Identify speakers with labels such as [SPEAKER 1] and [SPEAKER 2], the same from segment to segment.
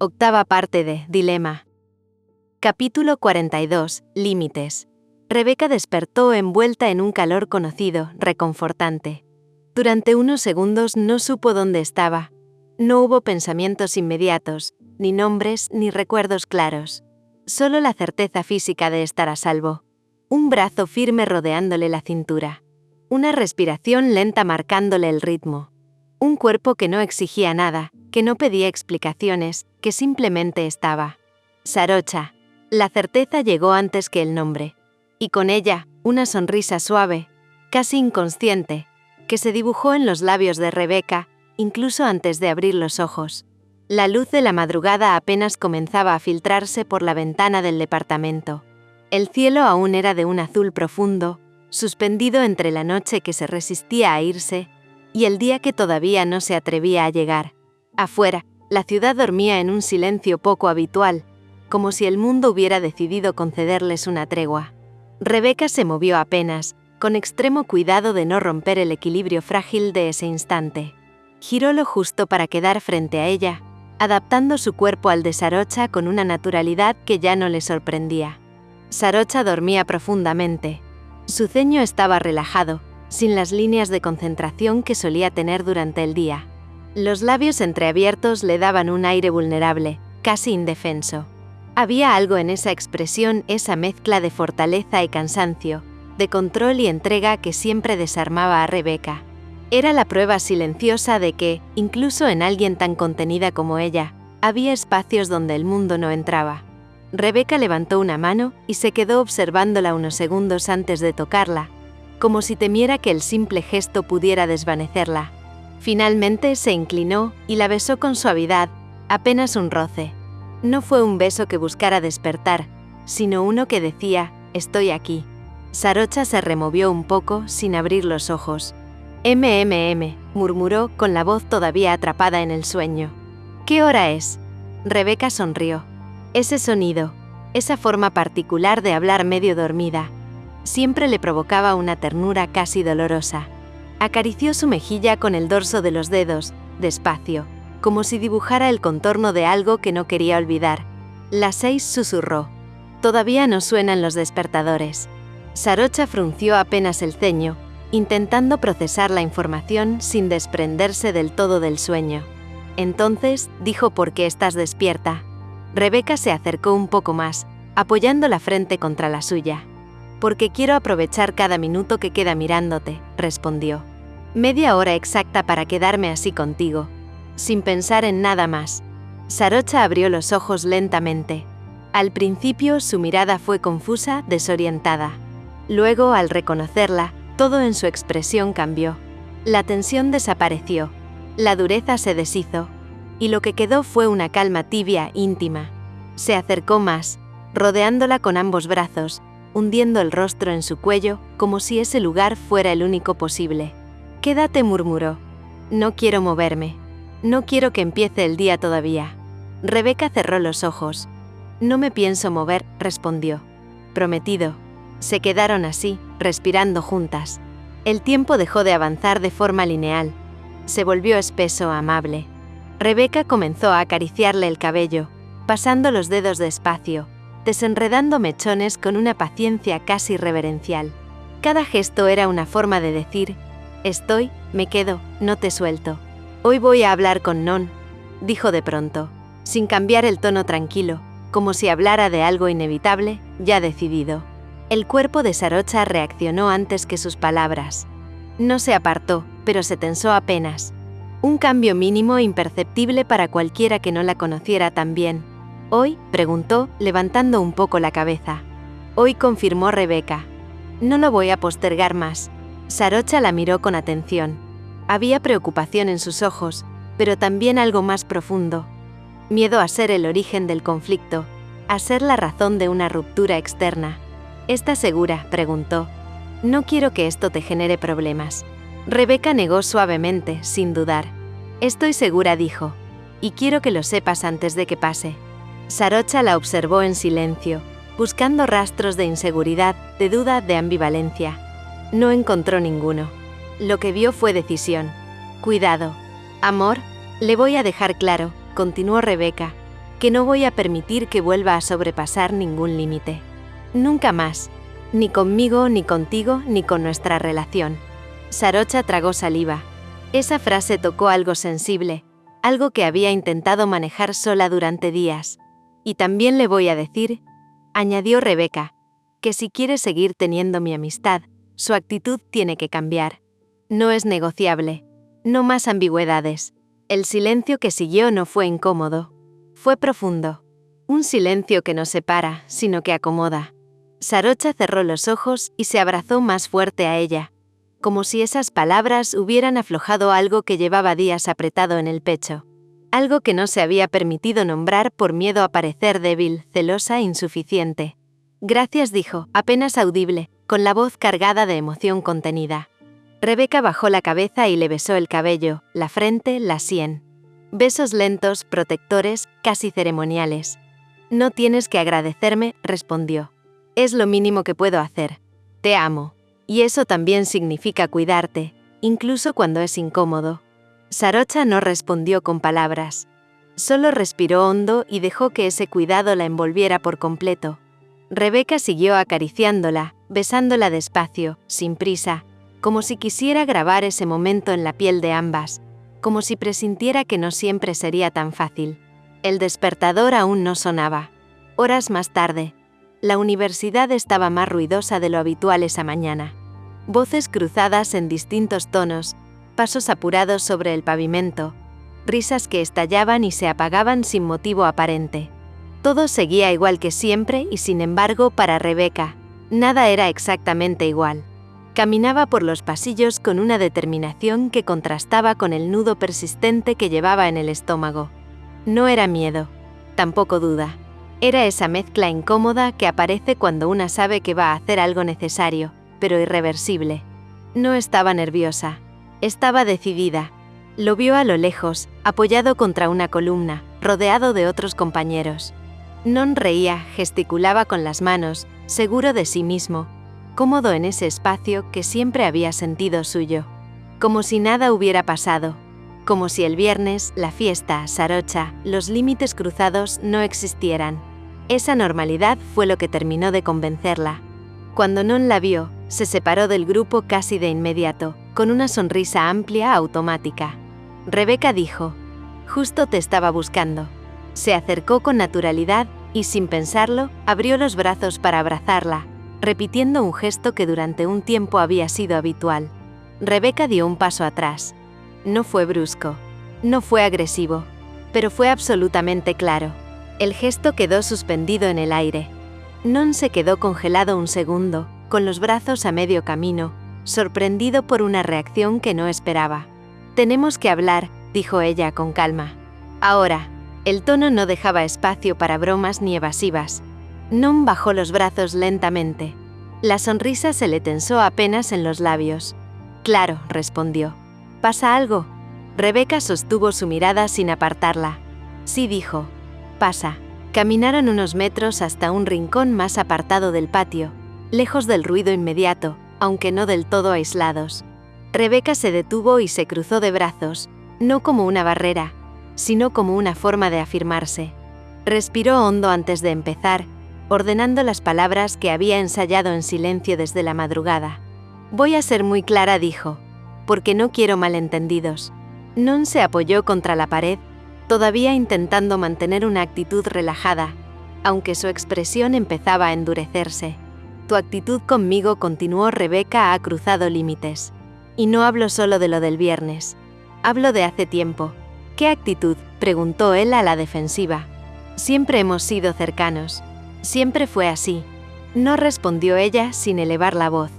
[SPEAKER 1] Octava parte de Dilema. Capítulo 42. Límites. Rebeca despertó envuelta en un calor conocido, reconfortante. Durante unos segundos no supo dónde estaba. No hubo pensamientos inmediatos, ni nombres, ni recuerdos claros. Solo la certeza física de estar a salvo. Un brazo firme rodeándole la cintura. Una respiración lenta marcándole el ritmo. Un cuerpo que no exigía nada, que no pedía explicaciones, que simplemente estaba. Sarocha. La certeza llegó antes que el nombre. Y con ella, una sonrisa suave, casi inconsciente, que se dibujó en los labios de Rebeca, incluso antes de abrir los ojos. La luz de la madrugada apenas comenzaba a filtrarse por la ventana del departamento. El cielo aún era de un azul profundo, suspendido entre la noche que se resistía a irse, y el día que todavía no se atrevía a llegar. Afuera, la ciudad dormía en un silencio poco habitual, como si el mundo hubiera decidido concederles una tregua. Rebeca se movió apenas, con extremo cuidado de no romper el equilibrio frágil de ese instante. Giró lo justo para quedar frente a ella, adaptando su cuerpo al de Sarocha con una naturalidad que ya no le sorprendía. Sarocha dormía profundamente. Su ceño estaba relajado, sin las líneas de concentración que solía tener durante el día. Los labios entreabiertos le daban un aire vulnerable, casi indefenso. Había algo en esa expresión, esa mezcla de fortaleza y cansancio, de control y entrega que siempre desarmaba a Rebeca. Era la prueba silenciosa de que, incluso en alguien tan contenida como ella, había espacios donde el mundo no entraba. Rebeca levantó una mano y se quedó observándola unos segundos antes de tocarla, como si temiera que el simple gesto pudiera desvanecerla. Finalmente se inclinó y la besó con suavidad, apenas un roce. No fue un beso que buscara despertar, sino uno que decía, «Estoy aquí». Sarocha se removió un poco, sin abrir los ojos. Murmuró con la voz todavía atrapada en el sueño. «¿Qué hora es?» Rebeca sonrió. Ese sonido, esa forma particular de hablar medio dormida, siempre le provocaba una ternura casi dolorosa. Acarició su mejilla con el dorso de los dedos, despacio, como si dibujara el contorno de algo que no quería olvidar. Las 6 susurró. Todavía no suenan los despertadores. Sarocha frunció apenas el ceño, intentando procesar la información sin desprenderse del todo del sueño. Entonces, dijo: «¿Por qué estás despierta?» Rebeca se acercó un poco más, apoyando la frente contra la suya. «Porque quiero aprovechar cada minuto que queda mirándote», respondió. «Media hora exacta para quedarme así contigo, sin pensar en nada más». Sarocha abrió los ojos lentamente. Al principio su mirada fue confusa, desorientada. Luego, al reconocerla, todo en su expresión cambió. La tensión desapareció, la dureza se deshizo, y lo que quedó fue una calma tibia, íntima. Se acercó más, rodeándola con ambos brazos, hundiendo el rostro en su cuello, como si ese lugar fuera el único posible. «Quédate», murmuró. «No quiero moverme. No quiero que empiece el día todavía». Rebeca cerró los ojos. «No me pienso mover», respondió. «Prometido». Se quedaron así, respirando juntas. El tiempo dejó de avanzar de forma lineal. Se volvió espeso, amable. Rebeca comenzó a acariciarle el cabello, pasando los dedos despacio, desenredando mechones con una paciencia casi reverencial. Cada gesto era una forma de decir: «Estoy, me quedo, no te suelto». «Hoy voy a hablar con Non», dijo de pronto, sin cambiar el tono tranquilo, como si hablara de algo inevitable, ya decidido. El cuerpo de Sarocha reaccionó antes que sus palabras. No se apartó, pero se tensó apenas. Un cambio mínimo imperceptible para cualquiera que no la conociera tan bien. «¿Hoy?», preguntó, levantando un poco la cabeza. «Hoy», confirmó Rebeca. «No lo voy a postergar más». Sarocha la miró con atención. Había preocupación en sus ojos, pero también algo más profundo. Miedo a ser el origen del conflicto, a ser la razón de una ruptura externa. «¿Estás segura?», preguntó. «No quiero que esto te genere problemas». Rebeca negó suavemente, sin dudar. «Estoy segura», dijo. «Y quiero que lo sepas antes de que pase». Sarocha la observó en silencio, buscando rastros de inseguridad, de duda, de ambivalencia. No encontró ninguno. Lo que vio fue decisión. «Cuidado. Amor, le voy a dejar claro», continuó Rebeca. que no voy a permitir que vuelva a sobrepasar ningún límite. Nunca más. Ni conmigo, ni contigo, ni con nuestra relación. Sarocha tragó saliva. Esa frase tocó algo sensible, algo que había intentado manejar sola durante días. Y también le voy a decir, añadió Rebeca, que si quiere seguir teniendo mi amistad, su actitud tiene que cambiar. No es negociable. No más ambigüedades. El silencio que siguió no fue incómodo. Fue profundo. Un silencio que no separa, sino que acomoda. Sarocha cerró los ojos y se abrazó más fuerte a ella, como si esas palabras hubieran aflojado algo que llevaba días apretado en el pecho. Algo que no se había permitido nombrar por miedo a parecer débil, celosa e insuficiente. Gracias, dijo, apenas audible, con la voz cargada de emoción contenida. Rebeca bajó la cabeza y le besó el cabello, la frente, la sien. Besos lentos, protectores, casi ceremoniales. No tienes que agradecerme, respondió. Es lo mínimo que puedo hacer. Te amo. Y eso también significa cuidarte, incluso cuando es incómodo. Sarocha no respondió con palabras. Solo respiró hondo y dejó que ese cuidado la envolviera por completo. Rebeca siguió acariciándola, besándola despacio, sin prisa, como si quisiera grabar ese momento en la piel de ambas, como si presintiera que no siempre sería tan fácil. El despertador aún no sonaba. Horas más tarde, la universidad estaba más ruidosa de lo habitual esa mañana. Voces cruzadas en distintos tonos, pasos apurados sobre el pavimento, risas que estallaban y se apagaban sin motivo aparente. Todo seguía igual que siempre y sin embargo para Rebeca, nada era exactamente igual. Caminaba por los pasillos con una determinación que contrastaba con el nudo persistente que llevaba en el estómago. No era miedo, tampoco duda. Era esa mezcla incómoda que aparece cuando una sabe que va a hacer algo necesario, pero irreversible. No estaba nerviosa, estaba decidida. Lo vio a lo lejos, apoyado contra una columna, rodeado de otros compañeros. Non reía, gesticulaba con las manos, seguro de sí mismo, cómodo en ese espacio que siempre había sentido suyo. Como si nada hubiera pasado. Como si el viernes, la fiesta, Sarocha, los límites cruzados no existieran. Esa normalidad fue lo que terminó de convencerla. Cuando Non la vio, se separó del grupo casi de inmediato, con una sonrisa amplia, automática. Rebeca dijo, «Justo te estaba buscando». Se acercó con naturalidad y, sin pensarlo, abrió los brazos para abrazarla, repitiendo un gesto que durante un tiempo había sido habitual. Rebeca dio un paso atrás. No fue brusco, no fue agresivo, pero fue absolutamente claro. El gesto quedó suspendido en el aire. Non se quedó congelado un segundo, con los brazos a medio camino, sorprendido por una reacción que no esperaba. «Tenemos que hablar», dijo ella con calma. «Ahora». El tono no dejaba espacio para bromas ni evasivas. Non bajó los brazos lentamente. La sonrisa se le tensó apenas en los labios. «Claro», respondió. «¿Pasa algo?» Rebeca sostuvo su mirada sin apartarla. «Sí», dijo. «Pasa». Caminaron unos metros hasta un rincón más apartado del patio, lejos del ruido inmediato, aunque no del todo aislados. Rebeca se detuvo y se cruzó de brazos, no como una barrera, sino como una forma de afirmarse. Respiró hondo antes de empezar, ordenando las palabras que había ensayado en silencio desde la madrugada. «Voy a ser muy clara», dijo, «porque no quiero malentendidos». Non se apoyó contra la pared, todavía intentando mantener una actitud relajada, aunque su expresión empezaba a endurecerse. «Tu actitud conmigo», continuó Rebeca, «ha cruzado límites. Y no hablo solo de lo del viernes. Hablo de hace tiempo». «¿Qué actitud?», preguntó él a la defensiva. «Siempre hemos sido cercanos. Siempre fue así». No respondió ella sin elevar la voz.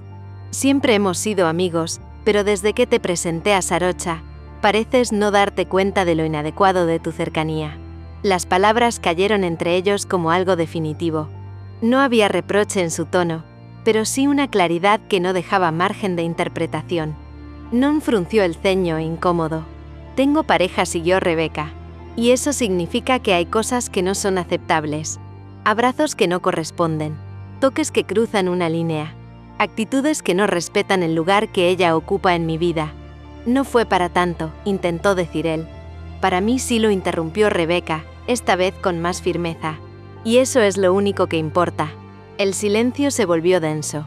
[SPEAKER 1] «Siempre hemos sido amigos, pero desde que te presenté a Sarocha, pareces no darte cuenta de lo inadecuado de tu cercanía». Las palabras cayeron entre ellos como algo definitivo. No había reproche en su tono, pero sí una claridad que no dejaba margen de interpretación. Non frunció el ceño, incómodo. «Tengo pareja», siguió Rebeca. «Y eso significa que hay cosas que no son aceptables. Abrazos que no corresponden. Toques que cruzan una línea. Actitudes que no respetan el lugar que ella ocupa en mi vida». «No fue para tanto», intentó decir él. «Para mí sí», lo interrumpió Rebeca, esta vez con más firmeza. Y eso es lo único que importa. El silencio se volvió denso.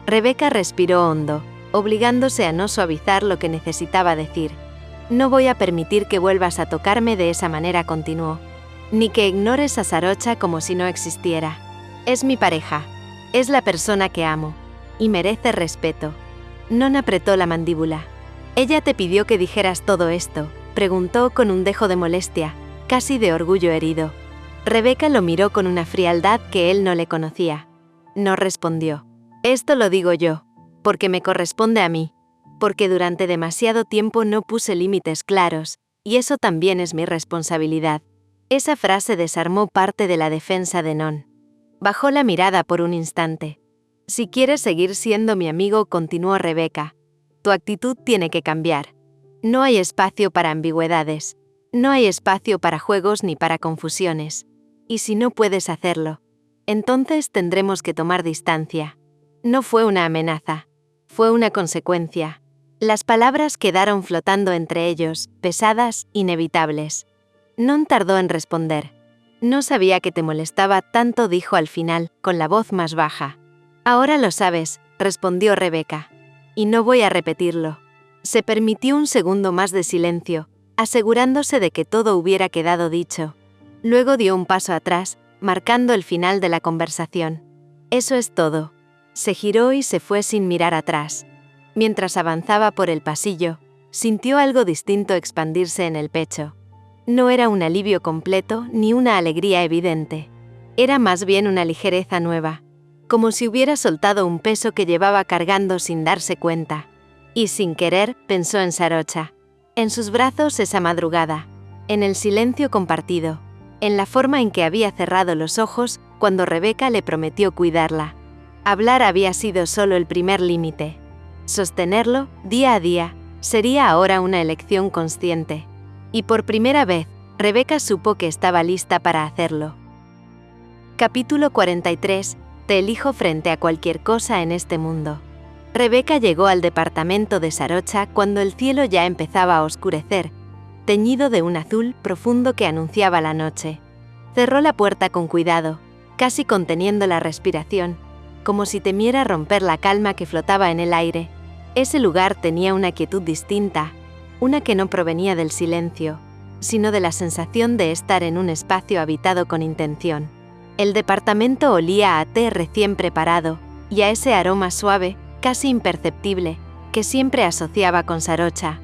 [SPEAKER 1] Rebeca respiró hondo, obligándose a no suavizar lo que necesitaba decir. No voy a permitir que vuelvas a tocarme de esa manera, continuó. Ni que ignores a Sarocha como si no existiera. Es mi pareja. Es la persona que amo. Y merece respeto. Non apretó la mandíbula. ¿Ella te pidió que dijeras todo esto?, preguntó con un dejo de molestia, casi de orgullo herido. Rebeca lo miró con una frialdad que él no le conocía. No respondió. Esto lo digo yo, porque me corresponde a mí, porque durante demasiado tiempo no puse límites claros, y eso también es mi responsabilidad. Esa frase desarmó parte de la defensa de Non. Bajó la mirada por un instante. Si quieres seguir siendo mi amigo, continuó Rebeca, tu actitud tiene que cambiar. No hay espacio para ambigüedades. No hay espacio para juegos ni para confusiones. Y si no puedes hacerlo, entonces tendremos que tomar distancia. No fue una amenaza. Fue una consecuencia. Las palabras quedaron flotando entre ellos, pesadas, inevitables. Non tardó en responder. No sabía que te molestaba tanto, dijo al final, con la voz más baja. Ahora lo sabes, respondió Rebeca. Y no voy a repetirlo. Se permitió un segundo más de silencio, asegurándose de que todo hubiera quedado dicho. Luego dio un paso atrás, marcando el final de la conversación. Eso es todo. Se giró y se fue sin mirar atrás. Mientras avanzaba por el pasillo, sintió algo distinto expandirse en el pecho. No era un alivio completo ni una alegría evidente. Era más bien una ligereza nueva, como si hubiera soltado un peso que llevaba cargando sin darse cuenta. Y sin querer, pensó en Sarocha, en sus brazos esa madrugada, en el silencio compartido, en la forma en que había cerrado los ojos cuando Rebeca le prometió cuidarla. Hablar había sido solo el primer límite. Sostenerlo, día a día, sería ahora una elección consciente. Y por primera vez, Rebeca supo que estaba lista para hacerlo. Capítulo 43. Te elijo frente a cualquier cosa en este mundo. Rebeca llegó al departamento de Sarocha cuando el cielo ya empezaba a oscurecer, teñido de un azul profundo que anunciaba la noche. Cerró la puerta con cuidado, casi conteniendo la respiración, como si temiera romper la calma que flotaba en el aire. Ese lugar tenía una quietud distinta, una que no provenía del silencio, sino de la sensación de estar en un espacio habitado con intención. El departamento olía a té recién preparado y a ese aroma suave, casi imperceptible, que siempre asociaba con Sarocha.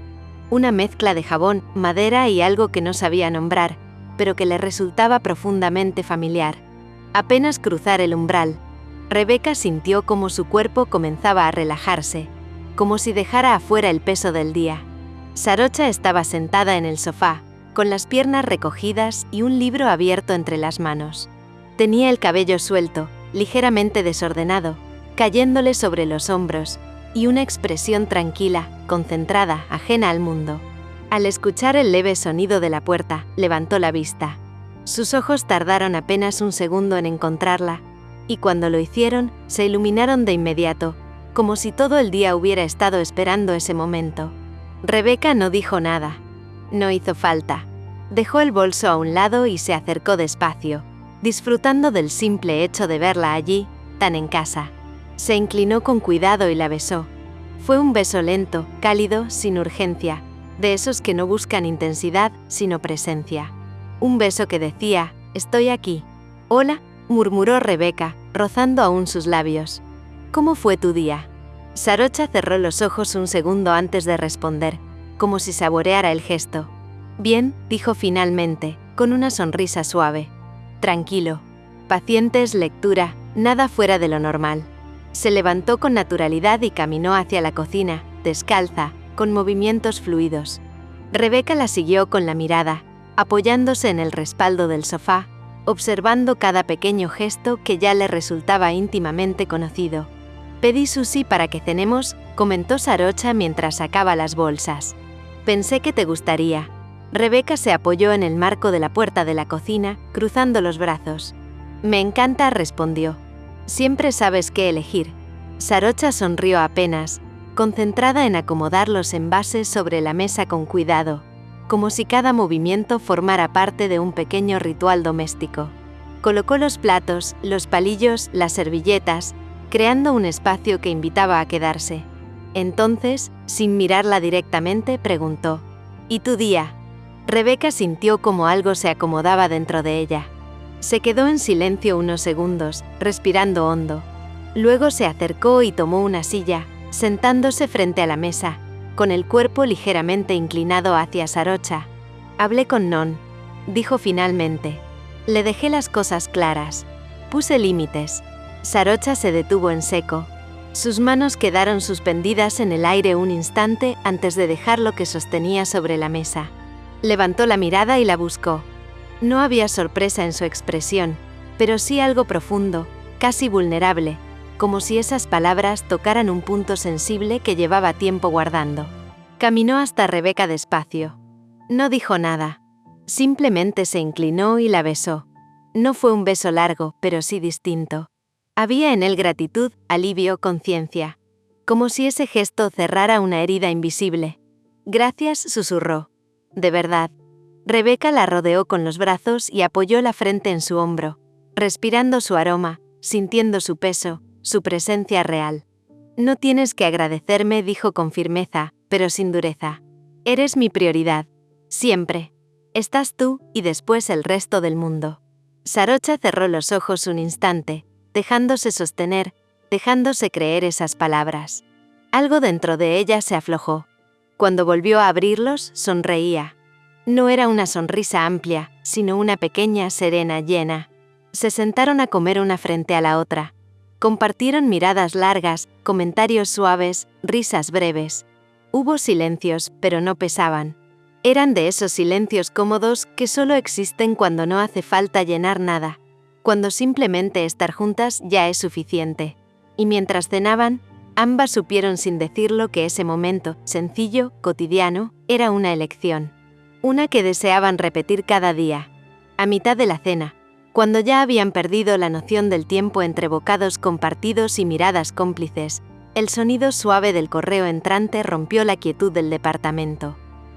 [SPEAKER 1] Una mezcla de jabón, madera y algo que no sabía nombrar, pero que le resultaba profundamente familiar. Apenas cruzar el umbral, Rebeca sintió como su cuerpo comenzaba a relajarse, como si dejara afuera el peso del día. Sarocha estaba sentada en el sofá, con las piernas recogidas y un libro abierto entre las manos. Tenía el cabello suelto, ligeramente desordenado, cayéndole sobre los hombros, y una expresión tranquila, concentrada, ajena al mundo. Al escuchar el leve sonido de la puerta, levantó la vista. Sus ojos tardaron apenas un segundo en encontrarla, y cuando lo hicieron, se iluminaron de inmediato, como si todo el día hubiera estado esperando ese momento. Rebeca no dijo nada. No hizo falta. Dejó el bolso a un lado y se acercó despacio, disfrutando del simple hecho de verla allí, tan en casa. Se inclinó con cuidado y la besó. Fue un beso lento, cálido, sin urgencia, de esos que no buscan intensidad, sino presencia. Un beso que decía, «Estoy aquí». «Hola», murmuró Rebeca, rozando aún sus labios. «¿Cómo fue tu día?» Sarocha cerró los ojos un segundo antes de responder, como si saboreara el gesto. «Bien», dijo finalmente, con una sonrisa suave. «Tranquilo. Pacientes, lectura, nada fuera de lo normal». Se levantó con naturalidad y caminó hacia la cocina, descalza, con movimientos fluidos. Rebeca la siguió con la mirada, apoyándose en el respaldo del sofá, observando cada pequeño gesto que ya le resultaba íntimamente conocido. «Pedí sushi para que cenemos», comentó Sarocha mientras sacaba las bolsas. «Pensé que te gustaría». Rebeca se apoyó en el marco de la puerta de la cocina, cruzando los brazos. «Me encanta», respondió. «Siempre sabes qué elegir». Sarocha sonrió apenas, concentrada en acomodar los envases sobre la mesa con cuidado, como si cada movimiento formara parte de un pequeño ritual doméstico. Colocó los platos, los palillos, las servilletas, creando un espacio que invitaba a quedarse. Entonces, sin mirarla directamente, preguntó: ¿Y tu día? Rebeca sintió como algo se acomodaba dentro de ella. Se quedó en silencio unos segundos, respirando hondo. Luego se acercó y tomó una silla, sentándose frente a la mesa, con el cuerpo ligeramente inclinado hacia Sarocha. Hablé con Non, dijo finalmente. Le dejé las cosas claras. Puse límites. Sarocha se detuvo en seco. Sus manos quedaron suspendidas en el aire un instante antes de dejar lo que sostenía sobre la mesa. Levantó la mirada y la buscó. No había sorpresa en su expresión, pero sí algo profundo, casi vulnerable, como si esas palabras tocaran un punto sensible que llevaba tiempo guardando. Caminó hasta Rebeca despacio. No dijo nada. Simplemente se inclinó y la besó. No fue un beso largo, pero sí distinto. Había en él gratitud, alivio, conciencia. Como si ese gesto cerrara una herida invisible. Gracias, susurró. De verdad. Rebeca la rodeó con los brazos y apoyó la frente en su hombro, respirando su aroma, sintiendo su peso, su presencia real. No tienes que agradecerme, dijo con firmeza, pero sin dureza. Eres mi prioridad. Siempre. Estás tú y después el resto del mundo. Sarocha cerró los ojos un instante, dejándose sostener, dejándose creer esas palabras. Algo dentro de ella se aflojó. Cuando volvió a abrirlos, sonreía. No era una sonrisa amplia, sino una pequeña, serena, llena. Se sentaron a comer una frente a la otra. Compartieron miradas largas, comentarios suaves, risas breves. Hubo silencios, pero no pesaban. Eran de esos silencios cómodos que solo existen cuando no hace falta llenar nada, cuando simplemente estar juntas ya es suficiente. Y mientras cenaban, ambas supieron sin decirlo que ese momento, sencillo, cotidiano, era una elección. Una que deseaban repetir cada día. A mitad de la cena, cuando ya habían perdido la noción del tiempo entre bocados compartidos y miradas cómplices, el sonido suave del correo entrante rompió la quietud del departamento.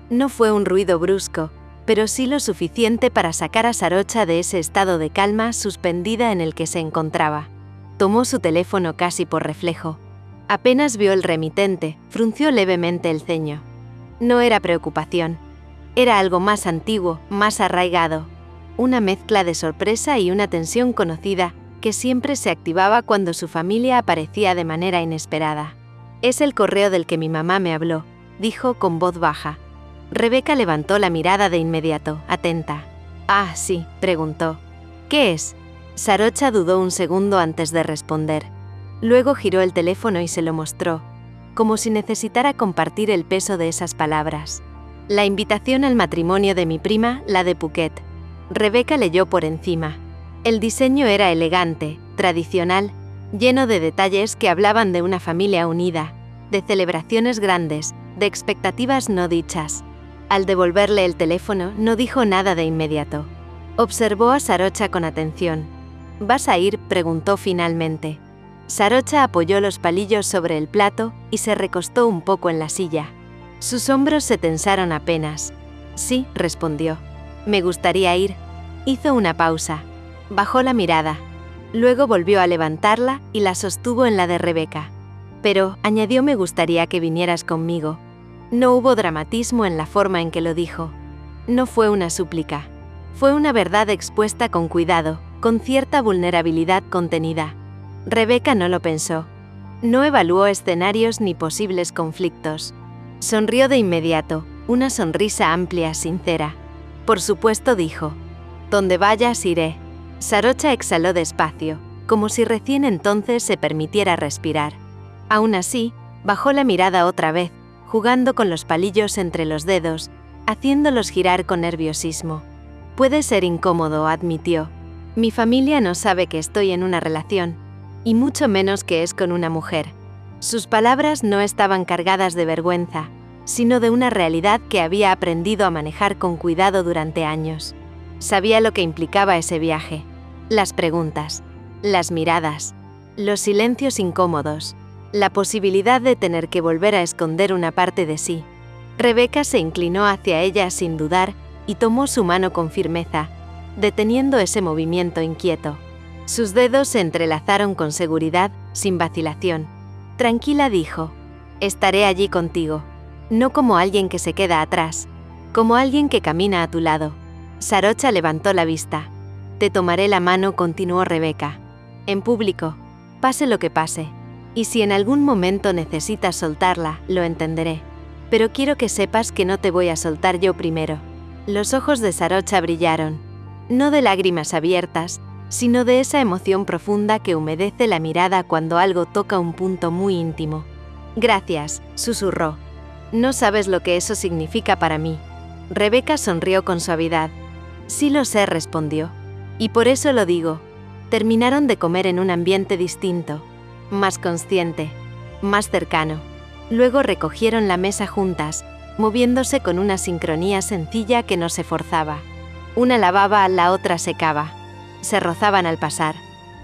[SPEAKER 1] No fue un ruido brusco, pero sí lo suficiente para sacar a Sarocha de ese estado de calma suspendida en el que se encontraba. Tomó su teléfono casi por reflejo. Apenas vio el remitente, frunció levemente el ceño. No era preocupación. Era algo más antiguo, más arraigado. Una mezcla de sorpresa y una tensión conocida que siempre se activaba cuando su familia aparecía de manera inesperada. «Es el correo del que mi mamá me habló», dijo con voz baja. Rebeca levantó la mirada de inmediato, atenta. «Ah, sí», preguntó. «¿Qué es?» Sarocha dudó un segundo antes de responder. Luego giró el teléfono y se lo mostró, como si necesitara compartir el peso de esas palabras. «La invitación al matrimonio de mi prima, la de Phuket». Rebeca leyó por encima. El diseño era elegante, tradicional, lleno de detalles que hablaban de una familia unida, de celebraciones grandes, de expectativas no dichas. Al devolverle el teléfono, no dijo nada de inmediato. Observó a Sarocha con atención. «¿Vas a ir?», preguntó finalmente. Sarocha apoyó los palillos sobre el plato y se recostó un poco en la silla. Sus hombros se tensaron apenas. «Sí», respondió. «Me gustaría ir». Hizo una pausa. Bajó la mirada. Luego volvió a levantarla y la sostuvo en la de Rebeca. «Pero», añadió, «me gustaría que vinieras conmigo». No hubo dramatismo en la forma en que lo dijo. No fue una súplica. Fue una verdad expuesta con cuidado, con cierta vulnerabilidad contenida. Rebeca no lo pensó. No evaluó escenarios ni posibles conflictos. Sonrió de inmediato, una sonrisa amplia, sincera. «Por supuesto», dijo. «Donde vayas iré». Sarocha exhaló despacio, como si recién entonces se permitiera respirar. Aún así, bajó la mirada otra vez, jugando con los palillos entre los dedos, haciéndolos girar con nerviosismo. «Puede ser incómodo», admitió. «Mi familia no sabe que estoy en una relación, y mucho menos que es con una mujer». Sus palabras no estaban cargadas de vergüenza, sino de una realidad que había aprendido a manejar con cuidado durante años. Sabía lo que implicaba ese viaje, las preguntas, las miradas, los silencios incómodos, la posibilidad de tener que volver a esconder una parte de sí. Rebeca se inclinó hacia ella sin dudar y tomó su mano con firmeza, deteniendo ese movimiento inquieto. Sus dedos se entrelazaron con seguridad, sin vacilación. Tranquila, dijo. Estaré allí contigo. No como alguien que se queda atrás, como alguien que camina a tu lado. Sarocha levantó la vista. Te tomaré la mano, continuó Rebeca. En público, pase lo que pase. Y si en algún momento necesitas soltarla, lo entenderé. Pero quiero que sepas que no te voy a soltar yo primero. Los ojos de Sarocha brillaron, no de lágrimas abiertas, sino de esa emoción profunda que humedece la mirada cuando algo toca un punto muy íntimo. Gracias, susurró. No sabes lo que eso significa para mí. Rebeca sonrió con suavidad. Sí lo sé, respondió. Y por eso lo digo. Terminaron de comer en un ambiente distinto, más consciente, más cercano. Luego recogieron la mesa juntas, moviéndose con una sincronía sencilla que no se forzaba. Una lavaba, la otra secaba. Se rozaban al pasar.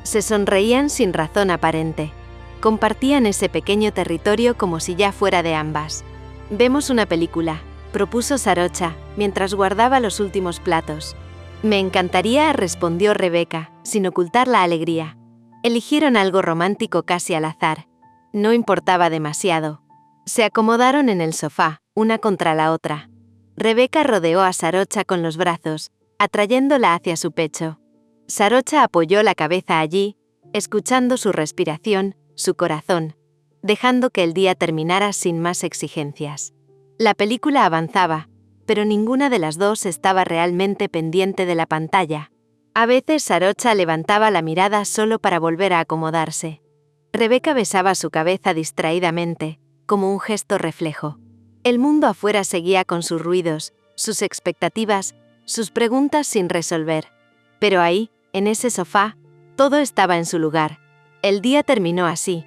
[SPEAKER 1] Se sonreían sin razón aparente. Compartían ese pequeño territorio como si ya fuera de ambas. Vemos una película, propuso Sarocha, mientras guardaba los últimos platos. Me encantaría, respondió Rebeca, sin ocultar la alegría. Eligieron algo romántico casi al azar. No importaba demasiado. Se acomodaron en el sofá, una contra la otra. Rebeca rodeó a Sarocha con los brazos, atrayéndola hacia su pecho. Sarocha apoyó la cabeza allí, escuchando su respiración, su corazón, dejando que el día terminara sin más exigencias. La película avanzaba, pero ninguna de las dos estaba realmente pendiente de la pantalla. A veces Sarocha levantaba la mirada solo para volver a acomodarse. Rebeca besaba su cabeza distraídamente, como un gesto reflejo. El mundo afuera seguía con sus ruidos, sus expectativas, sus preguntas sin resolver. Pero ahí, en ese sofá, todo estaba en su lugar. El día terminó así.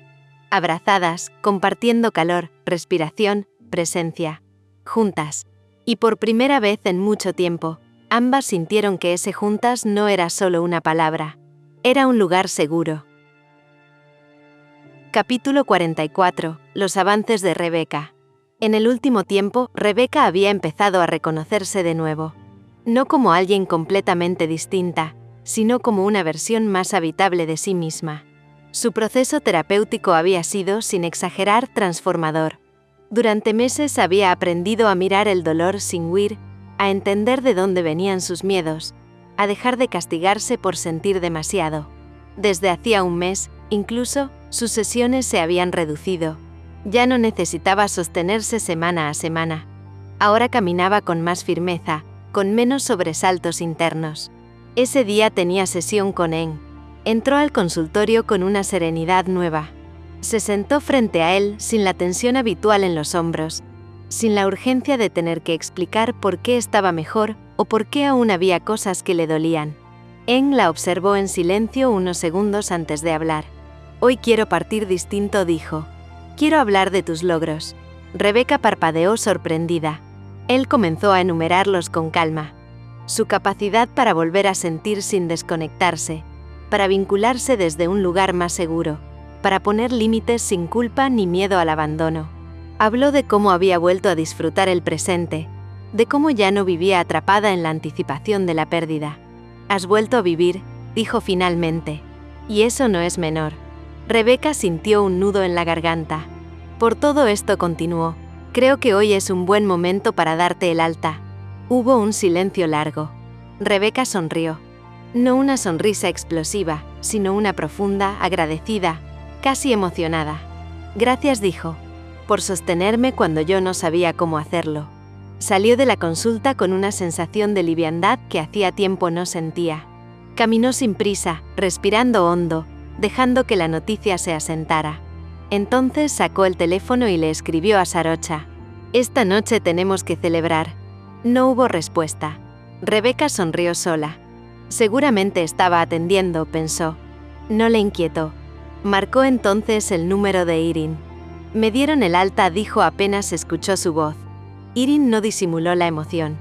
[SPEAKER 1] Abrazadas, compartiendo calor, respiración, presencia. Juntas. Y por primera vez en mucho tiempo, ambas sintieron que ese juntas no era solo una palabra. Era un lugar seguro. Capítulo 44. Los avances de Rebeca. En el último tiempo, Rebeca había empezado a reconocerse de nuevo. No como alguien completamente distinta, sino como una versión más habitable de sí misma. Su proceso terapéutico había sido, sin exagerar, transformador. Durante meses había aprendido a mirar el dolor sin huir, a entender de dónde venían sus miedos, a dejar de castigarse por sentir demasiado. Desde hacía un mes, incluso, sus sesiones se habían reducido. Ya no necesitaba sostenerse semana a semana. Ahora caminaba con más firmeza, con menos sobresaltos internos. Ese día tenía sesión con En. Entró al consultorio con una serenidad nueva. Se sentó frente a él sin la tensión habitual en los hombros, sin la urgencia de tener que explicar por qué estaba mejor o por qué aún había cosas que le dolían. En la observó en silencio unos segundos antes de hablar. Hoy quiero partir distinto, dijo. Quiero hablar de tus logros. Rebeca parpadeó sorprendida. Él comenzó a enumerarlos con calma. Su capacidad para volver a sentir sin desconectarse, para vincularse desde un lugar más seguro, para poner límites sin culpa ni miedo al abandono. Habló de cómo había vuelto a disfrutar el presente, de cómo ya no vivía atrapada en la anticipación de la pérdida. Has vuelto a vivir, dijo finalmente. Y eso no es menor. Rebeca sintió un nudo en la garganta. Por todo esto continuó. Creo que hoy es un buen momento para darte el alta. Hubo un silencio largo. Rebeca sonrió. No una sonrisa explosiva, sino una profunda, agradecida, casi emocionada. Gracias, dijo, por sostenerme cuando yo no sabía cómo hacerlo. Salió de la consulta con una sensación de liviandad que hacía tiempo no sentía. Caminó sin prisa, respirando hondo, dejando que la noticia se asentara. Entonces sacó el teléfono y le escribió a Sarocha. Esta noche tenemos que celebrar. No hubo respuesta. Rebeca sonrió sola. Seguramente estaba atendiendo, pensó. No le inquietó. Marcó entonces el número de Irin. Me dieron el alta, dijo apenas escuchó su voz. Irin no disimuló la emoción.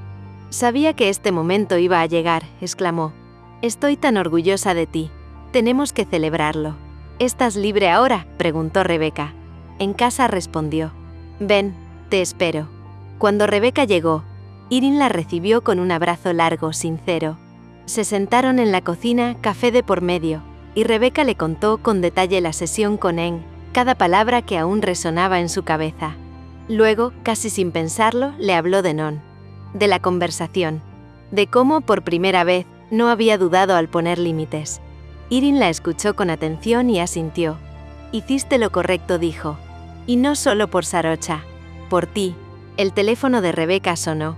[SPEAKER 1] Sabía que este momento iba a llegar, exclamó. Estoy tan orgullosa de ti. Tenemos que celebrarlo. ¿Estás libre ahora?, preguntó Rebeca. En casa, respondió. Ven, te espero. Cuando Rebeca llegó, Irene la recibió con un abrazo largo, sincero. Se sentaron en la cocina, café de por medio, y Rebeca le contó con detalle la sesión con En, cada palabra que aún resonaba en su cabeza. Luego, casi sin pensarlo, le habló de Non, de la conversación, de cómo, por primera vez, no había dudado al poner límites. Irene la escuchó con atención y asintió. «Hiciste lo correcto», dijo. «Y no solo por Sarocha, por ti». El teléfono de Rebeca sonó.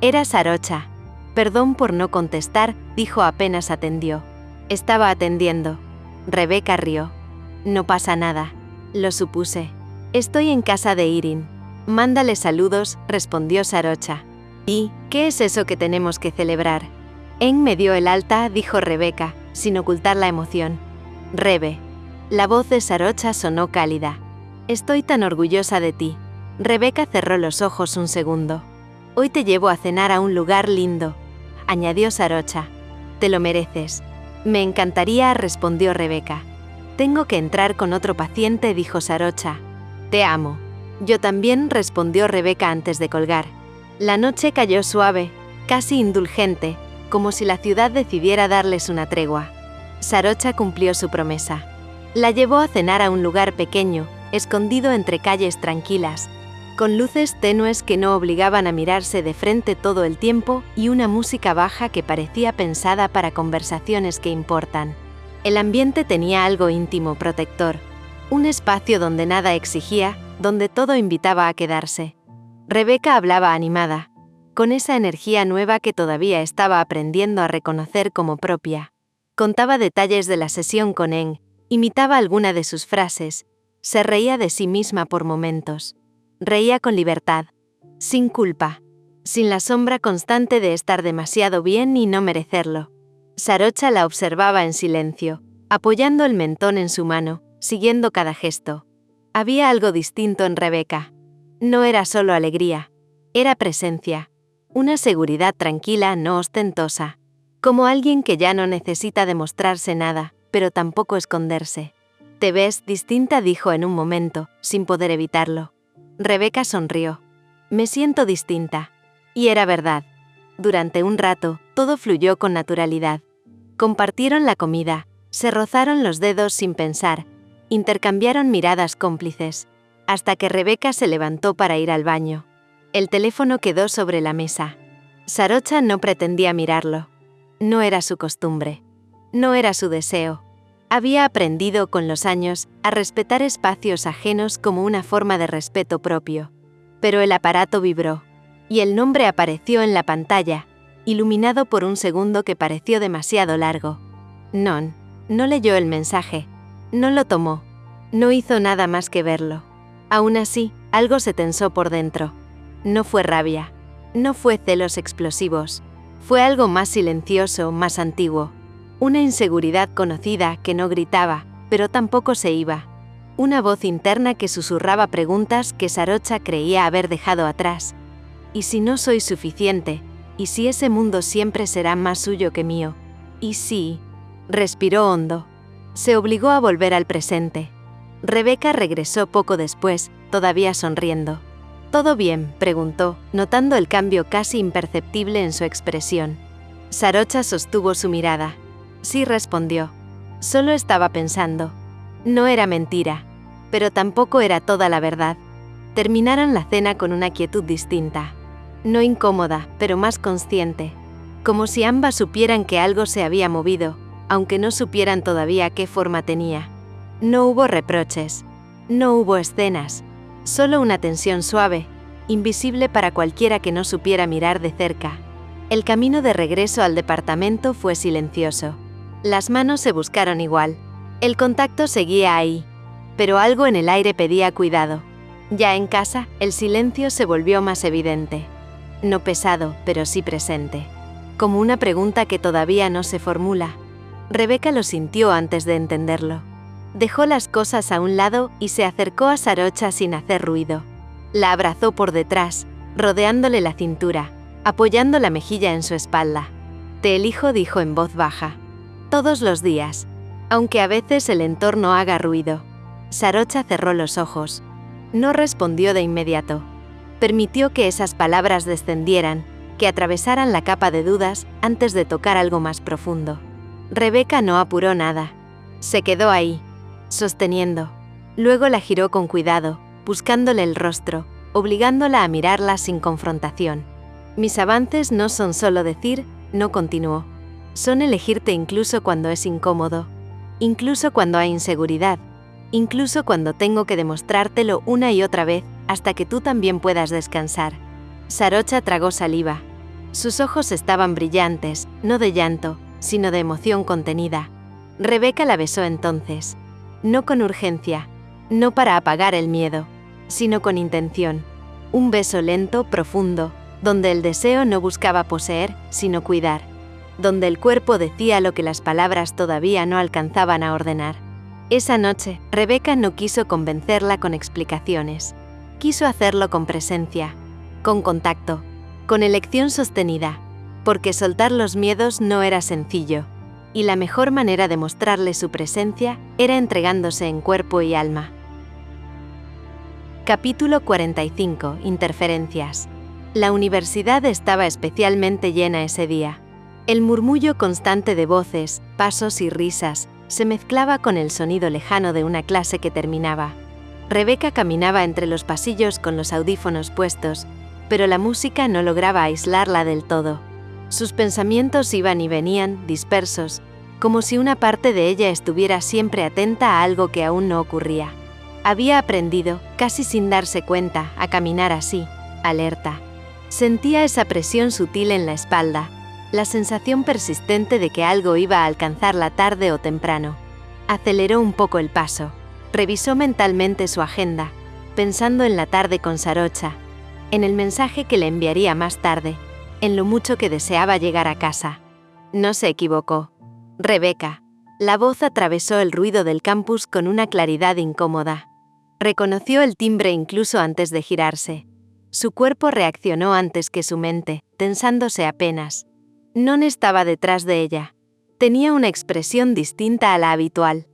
[SPEAKER 1] Era Sarocha. «Perdón por no contestar», dijo apenas atendió. «Estaba atendiendo». Rebeca rió. «No pasa nada. Lo supuse. Estoy en casa de Irene. Mándale saludos», respondió Sarocha. «¿Y qué es eso que tenemos que celebrar?» «En me dio el alta», dijo Rebeca, sin ocultar la emoción. «Rebe». La voz de Sarocha sonó cálida. «Estoy tan orgullosa de ti». Rebeca cerró los ojos un segundo. «Hoy te llevo a cenar a un lugar lindo», añadió Sarocha. «Te lo mereces». «Me encantaría», respondió Rebeca. «Tengo que entrar con otro paciente», dijo Sarocha. «Te amo». «Yo también», respondió Rebeca antes de colgar. La noche cayó suave, casi indulgente, como si la ciudad decidiera darles una tregua. Sarocha cumplió su promesa. La llevó a cenar a un lugar pequeño, escondido entre calles tranquilas, con luces tenues que no obligaban a mirarse de frente todo el tiempo y una música baja que parecía pensada para conversaciones que importan. El ambiente tenía algo íntimo, protector, un espacio donde nada exigía, donde todo invitaba a quedarse. Rebeca hablaba animada, con esa energía nueva que todavía estaba aprendiendo a reconocer como propia. Contaba detalles de la sesión con En, imitaba alguna de sus frases, se reía de sí misma por momentos. Reía con libertad, sin culpa, sin la sombra constante de estar demasiado bien y no merecerlo. Sarocha la observaba en silencio, apoyando el mentón en su mano, siguiendo cada gesto. Había algo distinto en Rebeca. No era solo alegría, era presencia, una seguridad tranquila, no ostentosa, como alguien que ya no necesita demostrarse nada, pero tampoco esconderse. «Te ves distinta», dijo en un momento, sin poder evitarlo. Rebeca sonrió. «Me siento distinta». Y era verdad. Durante un rato, todo fluyó con naturalidad. Compartieron la comida, se rozaron los dedos sin pensar, intercambiaron miradas cómplices, hasta que Rebeca se levantó para ir al baño. El teléfono quedó sobre la mesa. Sarocha no pretendía mirarlo. No era su costumbre. No era su deseo. Había aprendido con los años a respetar espacios ajenos como una forma de respeto propio. Pero el aparato vibró, y el nombre apareció en la pantalla, iluminado por un segundo que pareció demasiado largo. Non. No leyó el mensaje. No lo tomó. No hizo nada más que verlo. Aún así, algo se tensó por dentro. No fue rabia. No fue celos explosivos. Fue algo más silencioso, más antiguo. Una inseguridad conocida que no gritaba, pero tampoco se iba. Una voz interna que susurraba preguntas que Sarocha creía haber dejado atrás. ¿Y si no soy suficiente? ¿Y si ese mundo siempre será más suyo que mío? ¿Y si...? Respiró hondo. Se obligó a volver al presente. Rebeca regresó poco después, todavía sonriendo. «¿Todo bien?», preguntó, notando el cambio casi imperceptible en su expresión. Sarocha sostuvo su mirada. «Sí», respondió. «Solo estaba pensando». No era mentira, pero tampoco era toda la verdad. Terminaron la cena con una quietud distinta. No incómoda, pero más consciente. Como si ambas supieran que algo se había movido, aunque no supieran todavía qué forma tenía. No hubo reproches. No hubo escenas. Solo una tensión suave, invisible para cualquiera que no supiera mirar de cerca. El camino de regreso al departamento fue silencioso. Las manos se buscaron igual. El contacto seguía ahí, pero algo en el aire pedía cuidado. Ya en casa, el silencio se volvió más evidente. No pesado, pero sí presente. Como una pregunta que todavía no se formula. Rebeca lo sintió antes de entenderlo. Dejó las cosas a un lado y se acercó a Sarocha sin hacer ruido. La abrazó por detrás, rodeándole la cintura, apoyando la mejilla en su espalda. «Te elijo», dijo en voz baja. «Todos los días, aunque a veces el entorno haga ruido». Sarocha cerró los ojos. No respondió de inmediato. Permitió que esas palabras descendieran, que atravesaran la capa de dudas antes de tocar algo más profundo. Rebeca no apuró nada. Se quedó ahí, sosteniendo. Luego la giró con cuidado, buscándole el rostro, obligándola a mirarla sin confrontación. Mis avances no son solo decir, no, continuó. Son elegirte incluso cuando es incómodo, incluso cuando hay inseguridad, incluso cuando tengo que demostrártelo una y otra vez hasta que tú también puedas descansar. Sarocha tragó saliva. Sus ojos estaban brillantes, no de llanto, sino de emoción contenida. Rebeca la besó entonces. No con urgencia, no para apagar el miedo, sino con intención. Un beso lento, profundo, donde el deseo no buscaba poseer, sino cuidar. Donde el cuerpo decía lo que las palabras todavía no alcanzaban a ordenar. Esa noche, Rebeca no quiso convencerla con explicaciones. Quiso hacerlo con presencia, con contacto, con elección sostenida, porque soltar los miedos no era sencillo, y la mejor manera de mostrarle su presencia era entregándose en cuerpo y alma. Capítulo 45. Interferencias. La universidad estaba especialmente llena ese día. El murmullo constante de voces, pasos y risas se mezclaba con el sonido lejano de una clase que terminaba. Rebeca caminaba entre los pasillos con los audífonos puestos, pero la música no lograba aislarla del todo. Sus pensamientos iban y venían, dispersos, como si una parte de ella estuviera siempre atenta a algo que aún no ocurría. Había aprendido, casi sin darse cuenta, a caminar así, alerta. Sentía esa presión sutil en la espalda, la sensación persistente de que algo iba a alcanzarla tarde o temprano. Aceleró un poco el paso. Revisó mentalmente su agenda, pensando en la tarde con Sarocha, en el mensaje que le enviaría más tarde, en lo mucho que deseaba llegar a casa. No se equivocó. Rebeca. La voz atravesó el ruido del campus con una claridad incómoda. Reconoció el timbre incluso antes de girarse. Su cuerpo reaccionó antes que su mente, tensándose apenas. Non estaba detrás de ella. Tenía una expresión distinta a la habitual.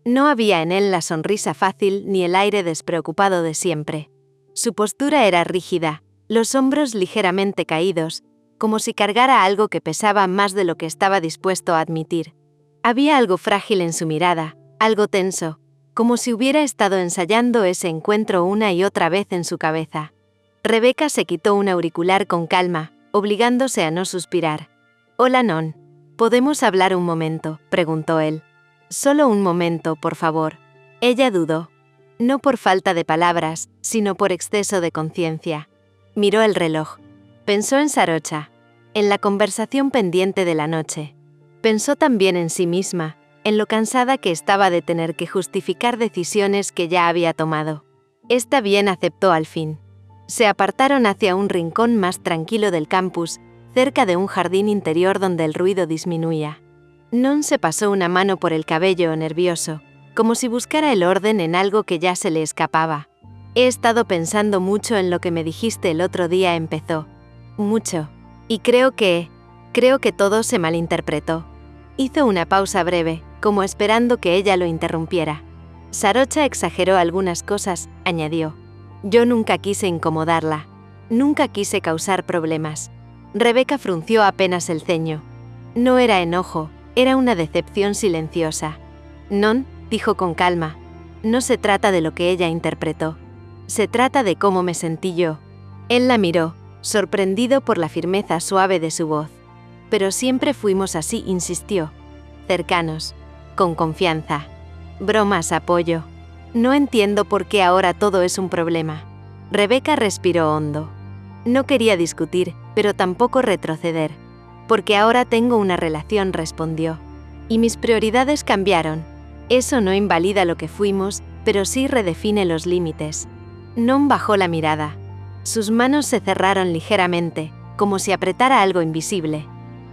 [SPEAKER 1] No había en él la sonrisa fácil ni el aire despreocupado de siempre. Su postura era rígida, los hombros ligeramente caídos, como si cargara algo que pesaba más de lo que estaba dispuesto a admitir. Había algo frágil en su mirada, algo tenso, como si hubiera estado ensayando ese encuentro una y otra vez en su cabeza. Rebeca se quitó un auricular con calma, obligándose a no suspirar. «Hola, Non. ¿Podemos hablar un momento?», preguntó él. «Solo un momento, por favor». Ella dudó. No por falta de palabras, sino por exceso de conciencia. Miró el reloj. Pensó en Sarocha, en la conversación pendiente de la noche. Pensó también en sí misma, en lo cansada que estaba de tener que justificar decisiones que ya había tomado. Está bien, aceptó al fin. Se apartaron hacia un rincón más tranquilo del campus, cerca de un jardín interior donde el ruido disminuía. Non se pasó una mano por el cabello nervioso, como si buscara el orden en algo que ya se le escapaba. «He estado pensando mucho en lo que me dijiste el otro día», empezó. «Mucho. Y creo que todo se malinterpretó». Hizo una pausa breve, como esperando que ella lo interrumpiera. «Sarocha exageró algunas cosas», añadió. «Yo nunca quise incomodarla. Nunca quise causar problemas». Rebeca frunció apenas el ceño. No era enojo, era una decepción silenciosa. «Non», dijo con calma, «no se trata de lo que ella interpretó. Se trata de cómo me sentí yo». Él la miró, sorprendido por la firmeza suave de su voz. «Pero siempre fuimos así», insistió. «Cercanos, con confianza. Bromas, apoyo. No entiendo por qué ahora todo es un problema». Rebeca respiró hondo. No quería discutir, pero tampoco retroceder. «Porque ahora tengo una relación», respondió. «Y mis prioridades cambiaron. Eso no invalida lo que fuimos, pero sí redefine los límites». Non bajó la mirada. Sus manos se cerraron ligeramente, como si apretara algo invisible.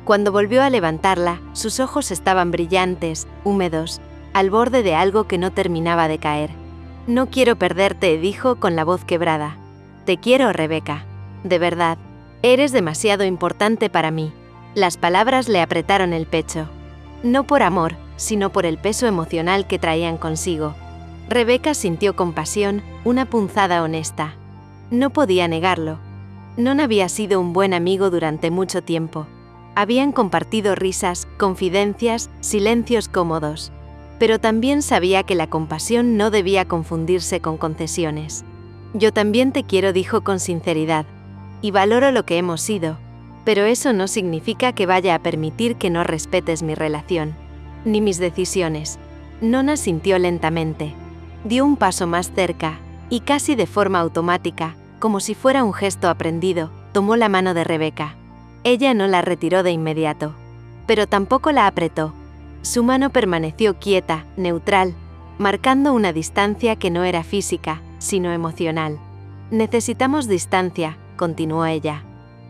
[SPEAKER 1] Cuando volvió a levantarla, sus ojos estaban brillantes, húmedos, al borde de algo que no terminaba de caer. «No quiero perderte», dijo con la voz quebrada. «Te quiero, Rebeca. De verdad. Eres demasiado importante para mí». Las palabras le apretaron el pecho. No por amor, sino por el peso emocional que traían consigo. Rebeca sintió compasión, una punzada honesta. No podía negarlo. Non había sido un buen amigo durante mucho tiempo. Habían compartido risas, confidencias, silencios cómodos. Pero también sabía que la compasión no debía confundirse con concesiones. Yo también te quiero, dijo con sinceridad. Y valoro lo que hemos sido. Pero eso no significa que vaya a permitir que no respetes mi relación. Ni mis decisiones. Non asintió lentamente. Dio un paso más cerca, y casi de forma automática, como si fuera un gesto aprendido, tomó la mano de Rebeca. Ella no la retiró de inmediato. Pero tampoco la apretó. Su mano permaneció quieta, neutral, marcando una distancia que no era física, sino emocional. Necesitamos distancia, continuó ella.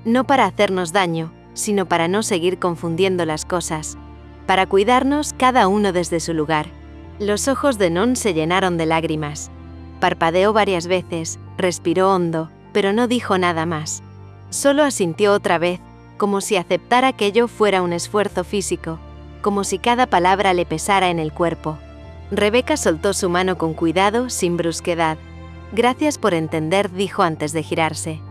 [SPEAKER 1] No para hacernos daño, sino para no seguir confundiendo las cosas. Para cuidarnos cada uno desde su lugar. Los ojos de Non se llenaron de lágrimas. Parpadeó varias veces, respiró hondo, pero no dijo nada más. Solo asintió otra vez, como si aceptar aquello fuera un esfuerzo físico, como si cada palabra le pesara en el cuerpo. Rebeca soltó su mano con cuidado, sin brusquedad. Gracias por entender, dijo antes de girarse.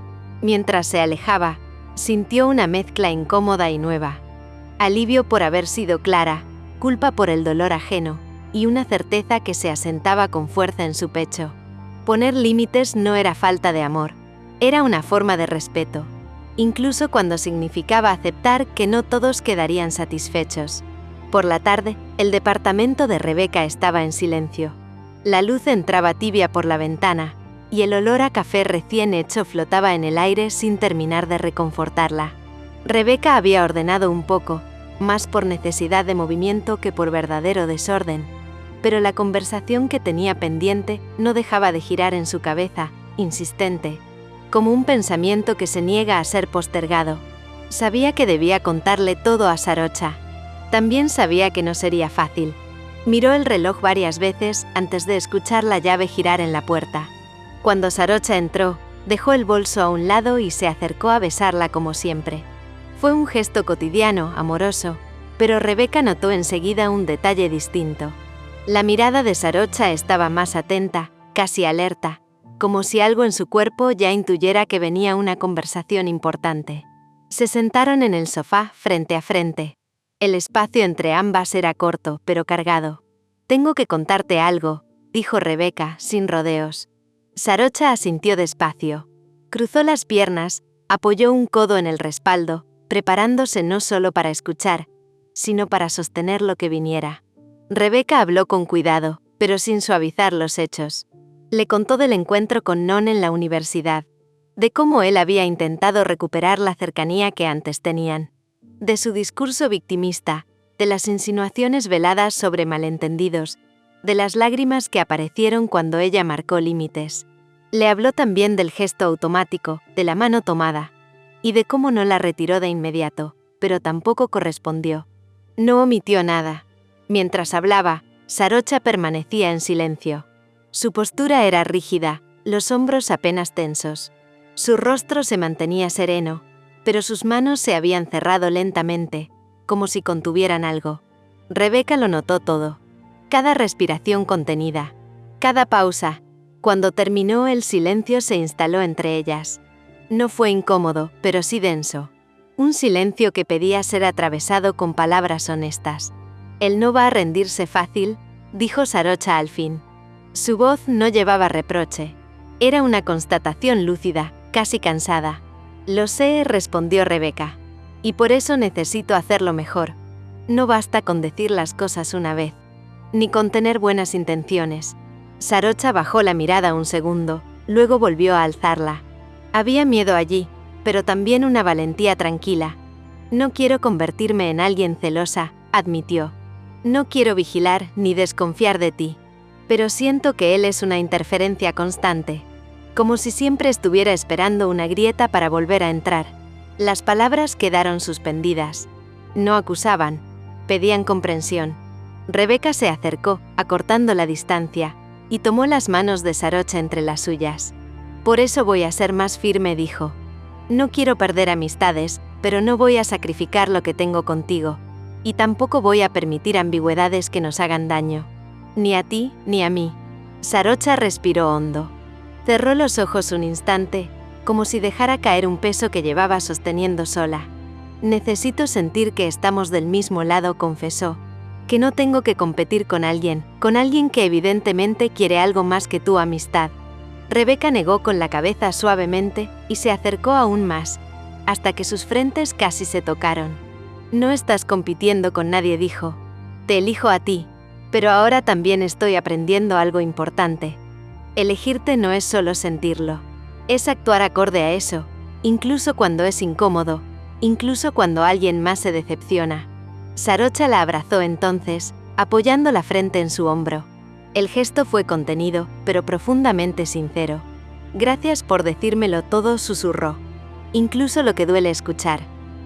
[SPEAKER 1] Mientras se alejaba, sintió una mezcla incómoda y nueva. Alivio por haber sido clara, culpa por el dolor ajeno, y una certeza que se asentaba con fuerza en su pecho. Poner límites no era falta de amor, era una forma de respeto, incluso cuando significaba aceptar que no todos quedarían satisfechos. Por la tarde, el departamento de Rebeca estaba en silencio. La luz entraba tibia por la ventana, y el olor a café recién hecho flotaba en el aire sin terminar de reconfortarla. Rebeca había ordenado un poco, más por necesidad de movimiento que por verdadero desorden, pero la conversación que tenía pendiente no dejaba de girar en su cabeza, insistente, como un pensamiento que se niega a ser postergado. Sabía que debía contarle todo a Sarocha. También sabía que no sería fácil. Miró el reloj varias veces antes de escuchar la llave girar en la puerta. Cuando Sarocha entró, dejó el bolso a un lado y se acercó a besarla como siempre. Fue un gesto cotidiano, amoroso, pero Rebeca notó enseguida un detalle distinto. La mirada de Sarocha estaba más atenta, casi alerta, como si algo en su cuerpo ya intuyera que venía una conversación importante. Se sentaron en el sofá, frente a frente. El espacio entre ambas era corto, pero cargado. «Tengo que contarte algo», dijo Rebeca, sin rodeos. Sarocha asintió despacio. Cruzó las piernas, apoyó un codo en el respaldo, preparándose no solo para escuchar, sino para sostener lo que viniera. Rebeca habló con cuidado, pero sin suavizar los hechos. Le contó del encuentro con Non en la universidad, de cómo él había intentado recuperar la cercanía que antes tenían, de su discurso victimista, de las insinuaciones veladas sobre malentendidos, de las lágrimas que aparecieron cuando ella marcó límites. Le habló también del gesto automático, de la mano tomada, y de cómo no la retiró de inmediato, pero tampoco correspondió. No omitió nada. Mientras hablaba, Sarocha permanecía en silencio. Su postura era rígida, los hombros apenas tensos. Su rostro se mantenía sereno, pero sus manos se habían cerrado lentamente, como si contuvieran algo. Rebeca lo notó todo. Cada respiración contenida, cada pausa. Cuando terminó, el silencio se instaló entre ellas. No fue incómodo, pero sí denso. Un silencio que pedía ser atravesado con palabras honestas. «Él no va a rendirse fácil», dijo Sarocha al fin. Su voz no llevaba reproche. Era una constatación lúcida, casi cansada. «Lo sé», respondió Rebeca. «Y por eso necesito hacerlo mejor. No basta con decir las cosas una vez, ni con tener buenas intenciones». Sarocha bajó la mirada un segundo, luego volvió a alzarla. Había miedo allí, pero también una valentía tranquila. «No quiero convertirme en alguien celosa», admitió. «No quiero vigilar ni desconfiar de ti. Pero siento que él es una interferencia constante, como si siempre estuviera esperando una grieta para volver a entrar». Las palabras quedaron suspendidas. No acusaban, pedían comprensión. Rebeca se acercó, acortando la distancia, y tomó las manos de Sarocha entre las suyas. «Por eso voy a ser más firme», dijo. «No quiero perder amistades, pero no voy a sacrificar lo que tengo contigo, y tampoco voy a permitir ambigüedades que nos hagan daño. Ni a ti, ni a mí». Sarocha respiró hondo. Cerró los ojos un instante, como si dejara caer un peso que llevaba sosteniendo sola. Necesito sentir que estamos del mismo lado, confesó. Que no tengo que competir con alguien que evidentemente quiere algo más que tu amistad. Rebeca negó con la cabeza suavemente y se acercó aún más, hasta que sus frentes casi se tocaron. No estás compitiendo con nadie, dijo. Te elijo a ti, pero ahora también estoy aprendiendo algo importante. Elegirte no es solo sentirlo, es actuar acorde a eso, incluso cuando es incómodo, incluso cuando alguien más se decepciona. Sarocha la abrazó entonces, apoyando la frente en su hombro. El gesto fue contenido, pero profundamente sincero. Gracias por decírmelo todo, susurró. Incluso lo que duele escuchar,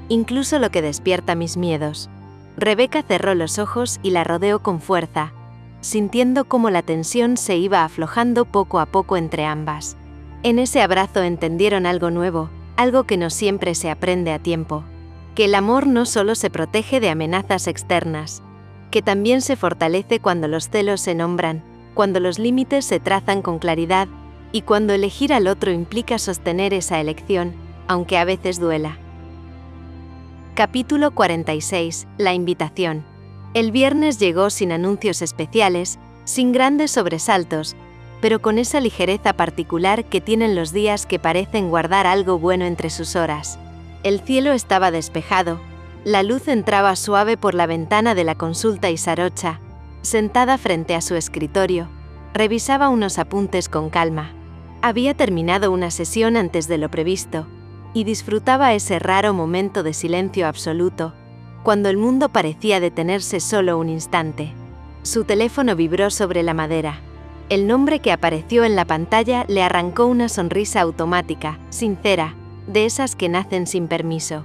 [SPEAKER 1] incluso lo que despierta mis miedos. Rebeca cerró los ojos y la rodeó con fuerza, sintiendo cómo la tensión se iba aflojando poco a poco entre ambas. En ese abrazo entendieron algo nuevo, algo que no siempre se aprende a tiempo. Que el amor no solo se protege de amenazas externas, que también se fortalece cuando los celos se nombran, cuando los límites se trazan con claridad y cuando elegir al otro implica sostener esa elección, aunque a veces duela. Capítulo 46. La invitación. El viernes llegó sin anuncios especiales, sin grandes sobresaltos, pero con esa ligereza particular que tienen los días que parecen guardar algo bueno entre sus horas. El cielo estaba despejado, la luz entraba suave por la ventana de la consulta y Sarocha, sentada frente a su escritorio, revisaba unos apuntes con calma. Había terminado una sesión antes de lo previsto, y disfrutaba ese raro momento de silencio absoluto, cuando el mundo parecía detenerse solo un instante. Su teléfono vibró sobre la madera. El nombre que apareció en la pantalla le arrancó una sonrisa automática, sincera, de esas que nacen sin permiso.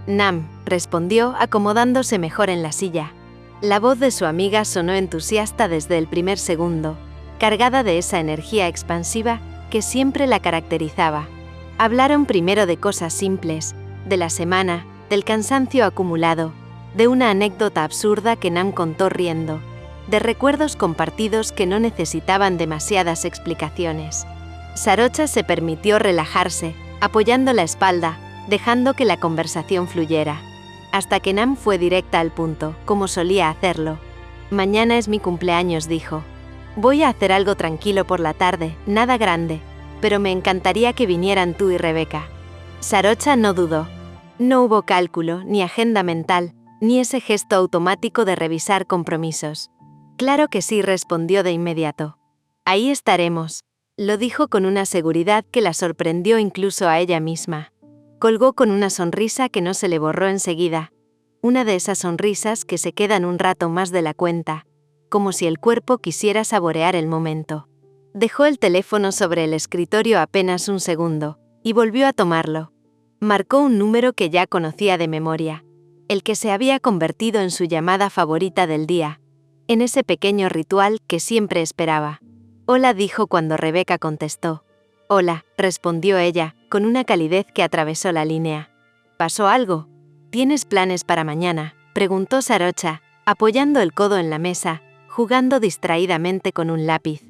[SPEAKER 1] Nam, respondió, acomodándose mejor en la silla. La voz de su amiga sonó entusiasta desde el primer segundo, cargada de esa energía expansiva que siempre la caracterizaba. Hablaron primero de cosas simples, de la semana, del cansancio acumulado, de una anécdota absurda que Nam contó riendo, de recuerdos compartidos que no necesitaban demasiadas explicaciones. Sarocha se permitió relajarse, apoyando la espalda, dejando que la conversación fluyera, hasta que Nam fue directa al punto, como solía hacerlo. Mañana es mi cumpleaños, dijo. Voy a hacer algo tranquilo por la tarde, nada grande, pero me encantaría que vinieran tú y Rebeca. Sarocha no dudó. No hubo cálculo, ni agenda mental, ni ese gesto automático de revisar compromisos. Claro que sí, respondió de inmediato. Ahí estaremos. Lo dijo con una seguridad que la sorprendió incluso a ella misma. Colgó con una sonrisa que no se le borró enseguida, una de esas sonrisas que se quedan un rato más de la cuenta, como si el cuerpo quisiera saborear el momento. Dejó el teléfono sobre el escritorio apenas un segundo, y volvió a tomarlo. Marcó un número que ya conocía de memoria, el que se había convertido en su llamada favorita del día, en ese pequeño ritual que siempre esperaba. Hola, dijo cuando Rebeca contestó. Hola, respondió ella, con una calidez que atravesó la línea. ¿Pasó algo? ¿Tienes planes para mañana?, preguntó Sarocha, apoyando el codo en la mesa, jugando distraídamente con un lápiz.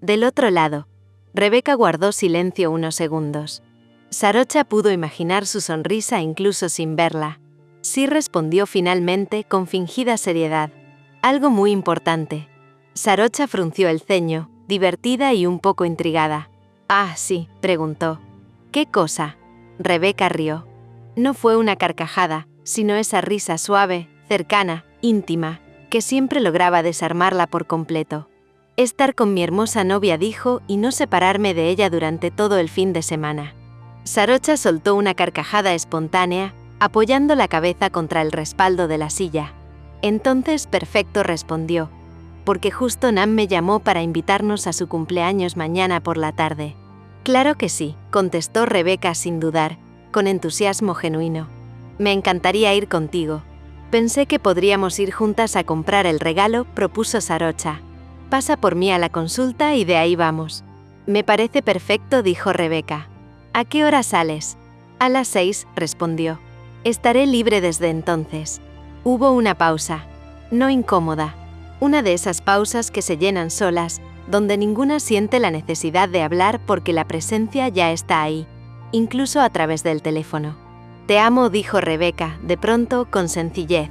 [SPEAKER 1] Del otro lado, Rebeca guardó silencio unos segundos. Sarocha pudo imaginar su sonrisa incluso sin verla. Sí, respondió finalmente con fingida seriedad. Algo muy importante. Sarocha frunció el ceño, divertida y un poco intrigada. Ah, sí, preguntó. ¿Qué cosa? Rebeca rió. No fue una carcajada, sino esa risa suave, cercana, íntima, que siempre lograba desarmarla por completo. Estar con mi hermosa novia, dijo, y no separarme de ella durante todo el fin de semana. Sarocha soltó una carcajada espontánea, apoyando la cabeza contra el respaldo de la silla. Entonces, perfecto, respondió. Porque justo Nam me llamó para invitarnos a su cumpleaños mañana por la tarde. Claro que sí, contestó Rebeca sin dudar, con entusiasmo genuino. Me encantaría ir contigo. Pensé que podríamos ir juntas a comprar el regalo, propuso Sarocha. Pasa por mí a la consulta y de ahí vamos. Me parece perfecto, dijo Rebeca. ¿A qué hora sales? A las 6, respondió. Estaré libre desde entonces. Hubo una pausa. No incómoda. Una de esas pausas que se llenan solas, donde ninguna siente la necesidad de hablar porque la presencia ya está ahí, incluso a través del teléfono. «Te amo», dijo Rebeca, de pronto, con sencillez.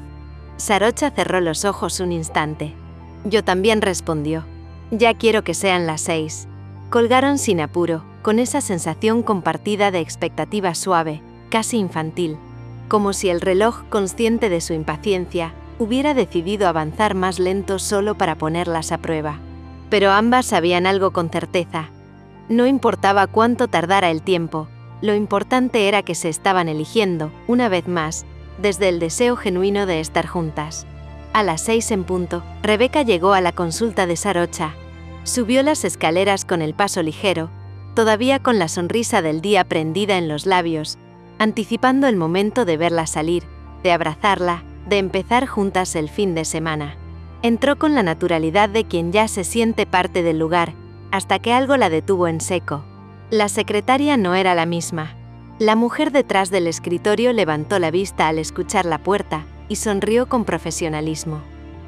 [SPEAKER 1] Sarocha cerró los ojos un instante. «Yo también», respondió. «Ya quiero que sean las 6». Colgaron sin apuro, con esa sensación compartida de expectativa suave, casi infantil, como si el reloj, consciente de su impaciencia, hubiera decidido avanzar más lento solo para ponerlas a prueba. Pero ambas sabían algo con certeza. No importaba cuánto tardara el tiempo, lo importante era que se estaban eligiendo, una vez más, desde el deseo genuino de estar juntas. A las 6 en punto, Rebeca llegó a la consulta de Sarocha. Subió las escaleras con el paso ligero, todavía con la sonrisa del día prendida en los labios, anticipando el momento de verla salir, de abrazarla, de empezar juntas el fin de semana. Entró con la naturalidad de quien ya se siente parte del lugar, hasta que algo la detuvo en seco. La secretaria no era la misma. La mujer detrás del escritorio levantó la vista al escuchar la puerta y sonrió con profesionalismo.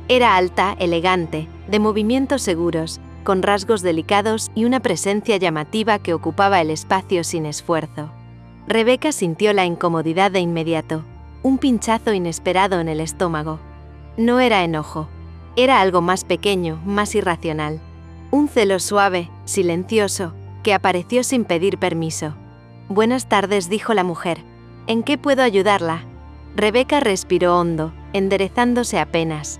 [SPEAKER 1] Era alta, elegante, de movimientos seguros, con rasgos delicados y una presencia llamativa que ocupaba el espacio sin esfuerzo. Rebeca sintió la incomodidad de inmediato, un pinchazo inesperado en el estómago. No era enojo. Era algo más pequeño, más irracional. Un celo suave, silencioso, que apareció sin pedir permiso. «Buenas tardes», dijo la mujer. «¿En qué puedo ayudarla?» Rebeca respiró hondo, enderezándose apenas.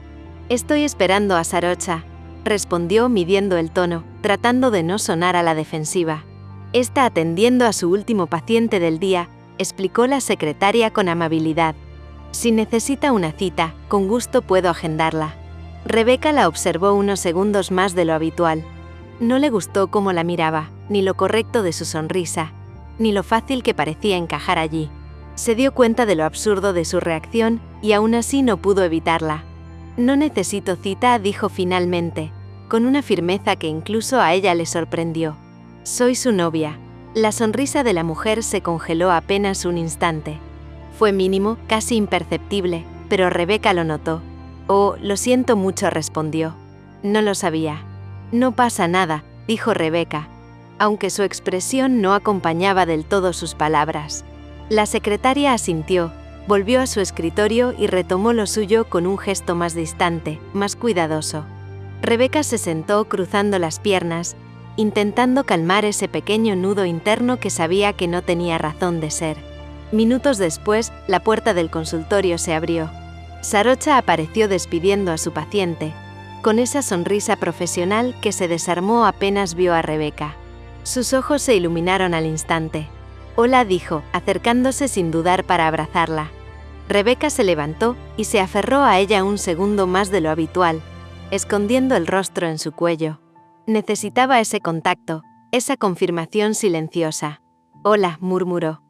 [SPEAKER 1] «Estoy esperando a Sarocha», respondió midiendo el tono, tratando de no sonar a la defensiva. «Está atendiendo a su último paciente del día», explicó la secretaria con amabilidad. «Si necesita una cita, con gusto puedo agendarla». Rebeca la observó unos segundos más de lo habitual. No le gustó cómo la miraba, ni lo correcto de su sonrisa, ni lo fácil que parecía encajar allí. Se dio cuenta de lo absurdo de su reacción y aún así no pudo evitarla. «No necesito cita», dijo finalmente, con una firmeza que incluso a ella le sorprendió. «Soy su novia». La sonrisa de la mujer se congeló apenas un instante. Fue mínimo, casi imperceptible, pero Rebeca lo notó. «Oh, lo siento mucho», respondió. «No lo sabía». «No pasa nada», dijo Rebeca, aunque su expresión no acompañaba del todo sus palabras. La secretaria asintió, volvió a su escritorio y retomó lo suyo con un gesto más distante, más cuidadoso. Rebeca se sentó cruzando las piernas, intentando calmar ese pequeño nudo interno que sabía que no tenía razón de ser. Minutos después, la puerta del consultorio se abrió. Sarocha apareció despidiendo a su paciente, con esa sonrisa profesional que se desarmó apenas vio a Rebeca. Sus ojos se iluminaron al instante. «Hola», dijo, acercándose sin dudar para abrazarla. Rebeca se levantó y se aferró a ella un segundo más de lo habitual, escondiendo el rostro en su cuello. Necesitaba ese contacto, esa confirmación silenciosa. «Hola», murmuró.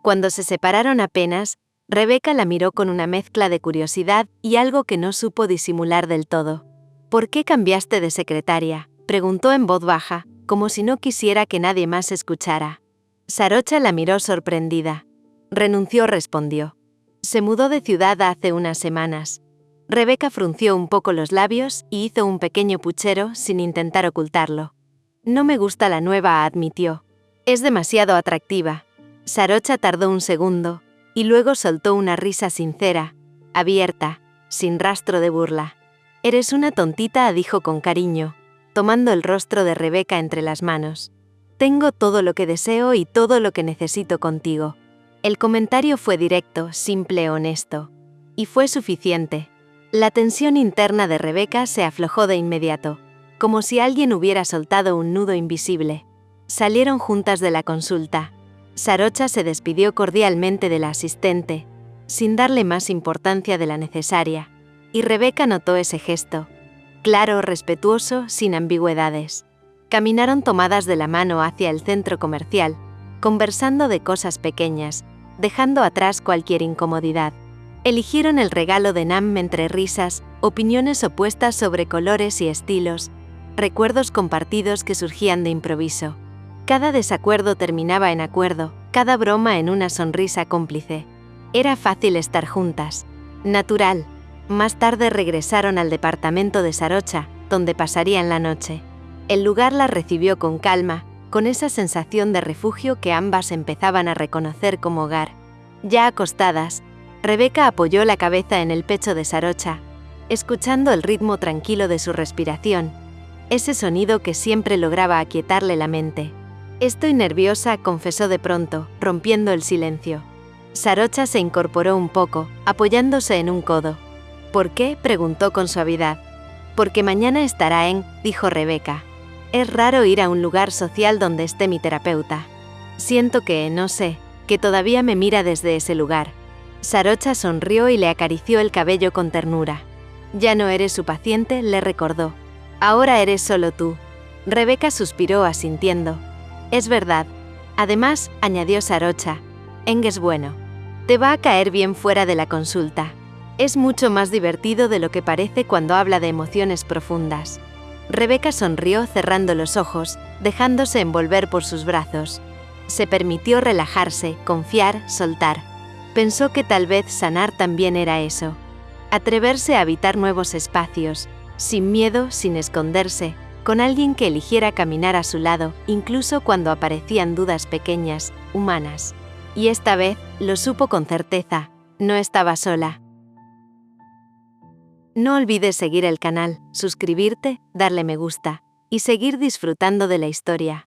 [SPEAKER 1] Cuando se separaron apenas, Rebeca la miró con una mezcla de curiosidad y algo que no supo disimular del todo. «¿Por qué cambiaste de secretaria?», preguntó en voz baja, como si no quisiera que nadie más escuchara. Sarocha la miró sorprendida. «Renunció», respondió. «Se mudó de ciudad hace unas semanas». Rebeca frunció un poco los labios y hizo un pequeño puchero sin intentar ocultarlo. «No me gusta la nueva», admitió. «Es demasiado atractiva». Sarocha tardó un segundo, y luego soltó una risa sincera, abierta, sin rastro de burla. «Eres una tontita», dijo con cariño, tomando el rostro de Rebeca entre las manos. «Tengo todo lo que deseo y todo lo que necesito contigo». El comentario fue directo, simple, honesto. Y fue suficiente. La tensión interna de Rebeca se aflojó de inmediato, como si alguien hubiera soltado un nudo invisible. Salieron juntas de la consulta. Sarocha se despidió cordialmente de la asistente, sin darle más importancia de la necesaria, y Rebeca notó ese gesto. Claro, respetuoso, sin ambigüedades. Caminaron tomadas de la mano hacia el centro comercial, conversando de cosas pequeñas, dejando atrás cualquier incomodidad. Eligieron el regalo de Nam entre risas, opiniones opuestas sobre colores y estilos, recuerdos compartidos que surgían de improviso. Cada desacuerdo terminaba en acuerdo, cada broma en una sonrisa cómplice. Era fácil estar juntas. Natural. Más tarde regresaron al departamento de Sarocha, donde pasarían la noche. El lugar la recibió con calma, con esa sensación de refugio que ambas empezaban a reconocer como hogar. Ya acostadas, Rebeca apoyó la cabeza en el pecho de Sarocha, escuchando el ritmo tranquilo de su respiración, ese sonido que siempre lograba aquietarle la mente. «Estoy nerviosa», confesó de pronto, rompiendo el silencio. Sarocha se incorporó un poco, apoyándose en un codo. «¿Por qué?», preguntó con suavidad. «Porque mañana estará dijo Rebeca. «Es raro ir a un lugar social donde esté mi terapeuta. Siento que, no sé, que todavía me mira desde ese lugar». Sarocha sonrió y le acarició el cabello con ternura. «Ya no eres su paciente», le recordó. «Ahora eres solo tú». Rebeca suspiró asintiendo. «Es verdad. Además», añadió Sarocha, «es bueno. Te va a caer bien fuera de la consulta. Es mucho más divertido de lo que parece cuando habla de emociones profundas». Rebeca sonrió cerrando los ojos, dejándose envolver por sus brazos. Se permitió relajarse, confiar, soltar. Pensó que tal vez sanar también era eso. Atreverse a habitar nuevos espacios, sin miedo, sin esconderse, con alguien que eligiera caminar a su lado, incluso cuando aparecían dudas pequeñas, humanas. Y esta vez, lo supo con certeza, no estaba sola. No olvides seguir el canal, suscribirte, darle me gusta y seguir disfrutando de la historia.